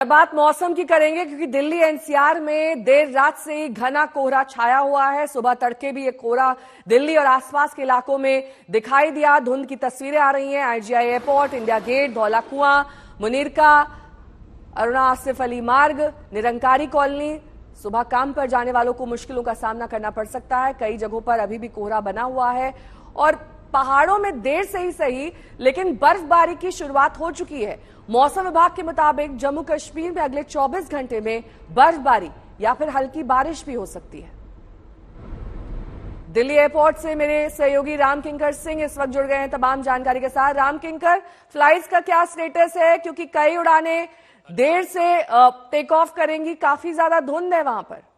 बात मौसम की करेंगे क्योंकि दिल्ली एनसीआर में देर रात से ही घना कोहरा छाया हुआ है। सुबह तड़के भी ये कोहरा दिल्ली और आसपास के इलाकों में दिखाई दिया। धुंध की तस्वीरें आ रही हैं। IGI airport, India Gate, Dhaula Kuan, Munirka, Aruna Asif Ali मार्ग, निरंकारी कॉलोनी। सुबह काम पर जाने वालों को मुश्किलों का सामना करना पड़ सकता है। कई जगहों पर अभी भी कोहरा बना हुआ है और पहाड़ों में देर से ही सही लेकिन बर्फबारी की शुरुआत हो चुकी है। मौसम विभाग के मुताबिक जम्मू कश्मीर में अगले 24 घंटे में बर्फबारी या फिर हल्की बारिश भी हो सकती है। दिल्ली एयरपोर्ट से मेरे सहयोगी राम किंकर सिंह इस वक्त जुड़ गए हैं तमाम जानकारी के साथ। राम किंकर, फ्लाइट्स का क्या स्टेटस है क्योंकि कई उड़ानें देर से टेक ऑफ करेंगी, काफी ज्यादा धुंध है वहां पर।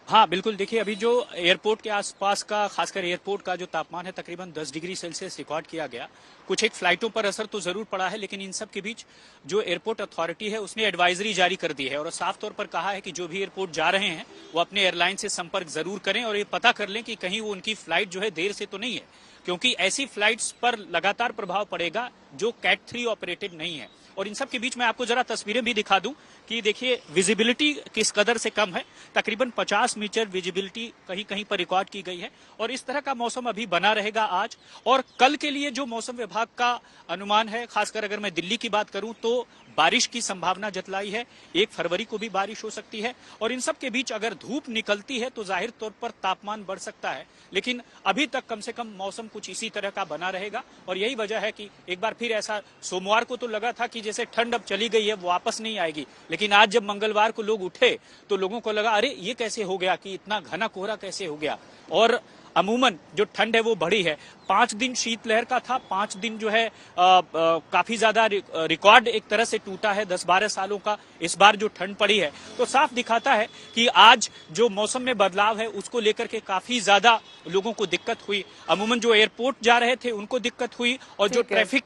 हाँ बिल्कुल, देखिए अभी जो एयरपोर्ट के आसपास का, खासकर एयरपोर्ट का जो तापमान है तकरीबन 10 डिग्री सेल्सियस रिकॉर्ड किया गया। कुछ एक फ्लाइटों पर असर तो जरूर पड़ा है, लेकिन इन सब के बीच जो एयरपोर्ट अथॉरिटी है उसने एडवाइजरी जारी कर दी है और साफ तौर पर कहा है कि जो भी एयरपोर्ट जा रहे हैं वो अपने एयरलाइन से संपर्क जरूर करें और ये पता कर लें कि कहीं वो उनकी फ्लाइट जो है देर से तो नहीं है, क्योंकि ऐसी फ्लाइट्स पर लगातार प्रभाव पड़ेगा जो कैट 3 ऑपरेटेड नहीं है। और इन सब के बीच मैं आपको जरा तस्वीरें भी दिखा दूं कि देखिए विजिबिलिटी किस कदर से कम है। तकरीबन 50 मीटर विजिबिलिटी कहीं कहीं पर रिकॉर्ड की गई है और इस तरह का मौसम अभी बना रहेगा आज और कल के लिए। जो मौसम विभाग का अनुमान है, खासकर अगर मैं दिल्ली की बात करूं तो बारिश की संभावना जतलाई है। 1 फरवरी को भी बारिश हो सकती है और इन सब के बीच अगर धूप निकलती है तो जाहिर तौर पर तापमान बढ़ सकता है, लेकिन अभी तक कम से कम मौसम कुछ इसी तरह का बना रहेगा। और यही वजह है कि एक बार फिर ऐसा सोमवार को तो लगा था कि जैसे ठंड अब चली गई है, वापस नहीं आएगी, लेकिन आज जब मंगलवार को लोग उठे तो लोगों को लगा अरे ये कैसे हो गया, कि इतना घना कोहरा कैसे हो गया। और अमूमन जो ठंड है वो बढ़ी है। 5 दिन शीतलहर का था, 5 दिन जो है काफी ज्यादा रिकॉर्ड एक तरह से टूटा है 10-12 सालों का। इस बार जो ठंड पड़ी है तो साफ दिखाता है कि आज जो मौसम में बदलाव है उसको लेकर के काफी ज्यादा लोगों को दिक्कत हुई। अमूमन जो एयरपोर्ट जा रहे थे उनको दिक्कत हुई और जो ट्रैफिक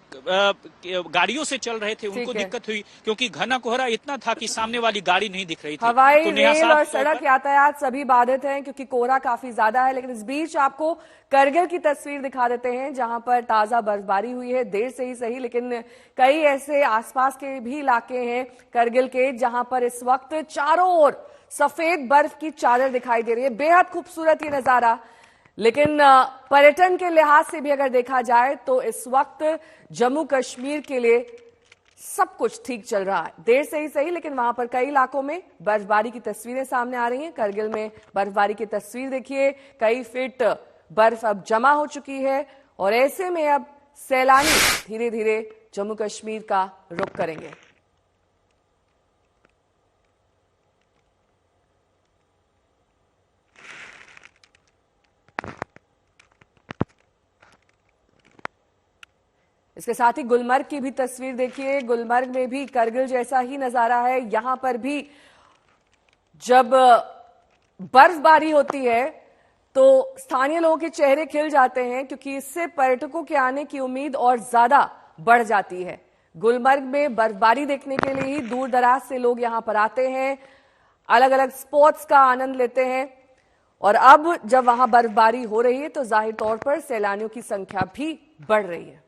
गाड़ियों से चल रहे थे उनको दिक्कत हुई, क्योंकि घना कोहरा इतना था कि सामने वाली गाड़ी नहीं दिख रही थी। हवाई, रेल और सड़क यातायात सभी बाधित हैं क्योंकि कोहरा काफी ज्यादा है। लेकिन इस बीच आपको करगिल की तस्वीर दिखा देते हैं जहां पर ताजा बर्फबारी हुई है, देर से ही सही लेकिन कई ऐसे आसपास के भी इलाके हैं करगिल के जहां पर इस वक्त चारों ओर सफेद बर्फ की चादर दिखाई दे रही है। बेहद खूबसूरत ये नजारा, लेकिन पर्यटन के लिहाज से भी अगर देखा जाए तो इस वक्त जम्मू कश्मीर के लिए सब कुछ ठीक चल रहा है। देर से ही सही लेकिन वहां पर कई इलाकों में बर्फबारी की तस्वीरें सामने आ रही हैं। करगिल में बर्फबारी की तस्वीर देखिए, कई फीट बर्फ अब जमा हो चुकी है और ऐसे में अब सैलानी धीरे धीरे जम्मू कश्मीर का रुख करेंगे। इसके साथ ही गुलमर्ग की भी तस्वीर देखिए। गुलमर्ग में भी करगिल जैसा ही नजारा है। यहां पर भी जब बर्फबारी होती है तो स्थानीय लोगों के चेहरे खिल जाते हैं क्योंकि इससे पर्यटकों के आने की उम्मीद और ज्यादा बढ़ जाती है। गुलमर्ग में बर्फबारी देखने के लिए ही दूर दराज से लोग यहां पर आते हैं, अलग अलग स्पॉट्स का आनंद लेते हैं और अब जब वहां बर्फबारी हो रही है तो जाहिर तौर पर सैलानियों की संख्या भी बढ़ रही है।